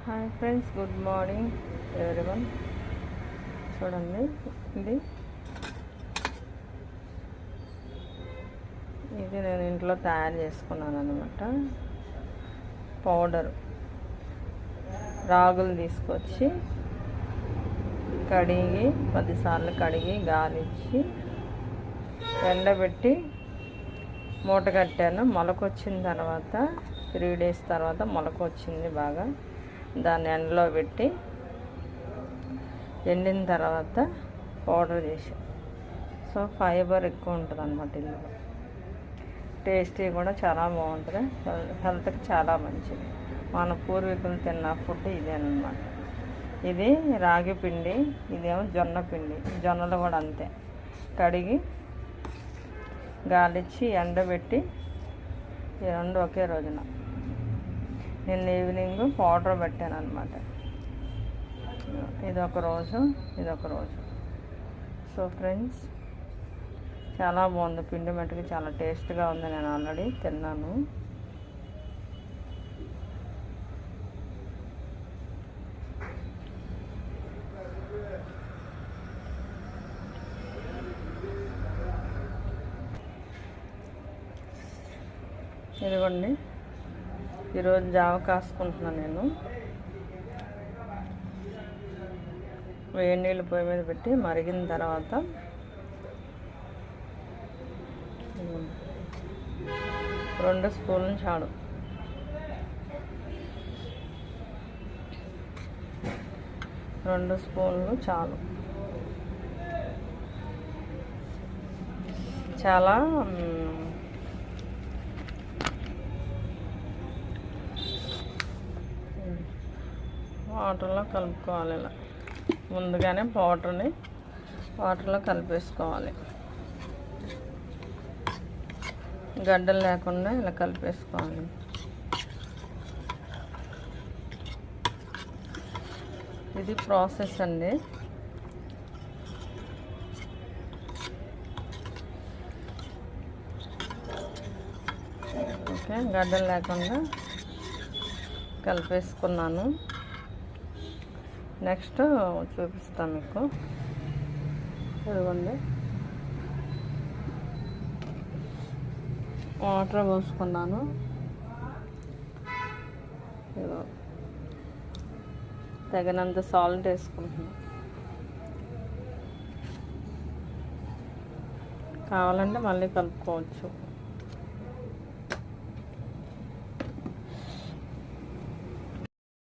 Hi friends, good morning everyone. చూడండి, ఇది నేను ఇంట్లో తయారు చేసుకున్నాను అనమాట. పౌడర్ రాగులు తీసుకొచ్చి కడిగి 10 సార్లు కడిగి గాలిచ్చి ఎండబెట్టి మూట కట్టాను. మొలకొచ్చిన తర్వాత 3 days తర్వాత మొలకొచ్చింది బాగా. దాన్ని ఎండలో పెట్టి ఎండిన తర్వాత పౌడర్ చేసి, సో ఫైబర్ ఎక్కువ ఉంటుంది అన్నమాట. ఇందులో టేస్టీ కూడా చాలా బాగుంటుంది, హెల్త్కి చాలా మంచిది. మన పూర్వీకులు తిన్న ఫుడ్ ఇదేనమాట. ఇది రాగి పిండి, ఇదేమో జొన్న పిండి. జొన్నలు కూడా అంతే, కడిగి గాలిచ్చి ఎండబెట్టి ఈ రెండు ఒకే రోజున నిన్న ఈవినింగ్ పౌడర్ పెట్టాను అనమాట. ఇదొక రోజు. సో ఫ్రెండ్స్, చాలా బాగుంది. పిండి మట్టుకు చాలా టేస్ట్గా ఉంది. నేను ఆల్రెడీ తిన్నాను. ఇదిగోండి, ఈరోజు జావ కాసుకుంటున్నాను నేను. వేడి నీళ్ళు పొయ్యి మీద పెట్టి మరిగిన తర్వాత 2 స్పూన్లు చాలు. చాలా వాటర్లో కలుపుకోవాలి. ఇలా ముందుగానే పౌడర్ని వాటర్లో కలిపేసుకోవాలి. గడ్డలు లేకుండా ఇలా కలిపేసుకోవాలి. ఇది ప్రాసెస్ అండి. ఓకే, గడ్డలు లేకుండా కలిపేసుకున్నాను. నెక్స్ట్ చూపిస్తాను మీకు. ఇదిగోండి, వాటర్ పోసుకున్నాను. ఇదిగో తగినంత సాల్ట్ వేసుకుంటున్నాను. కావాలంటే మళ్ళీ కలుపుకోవచ్చు.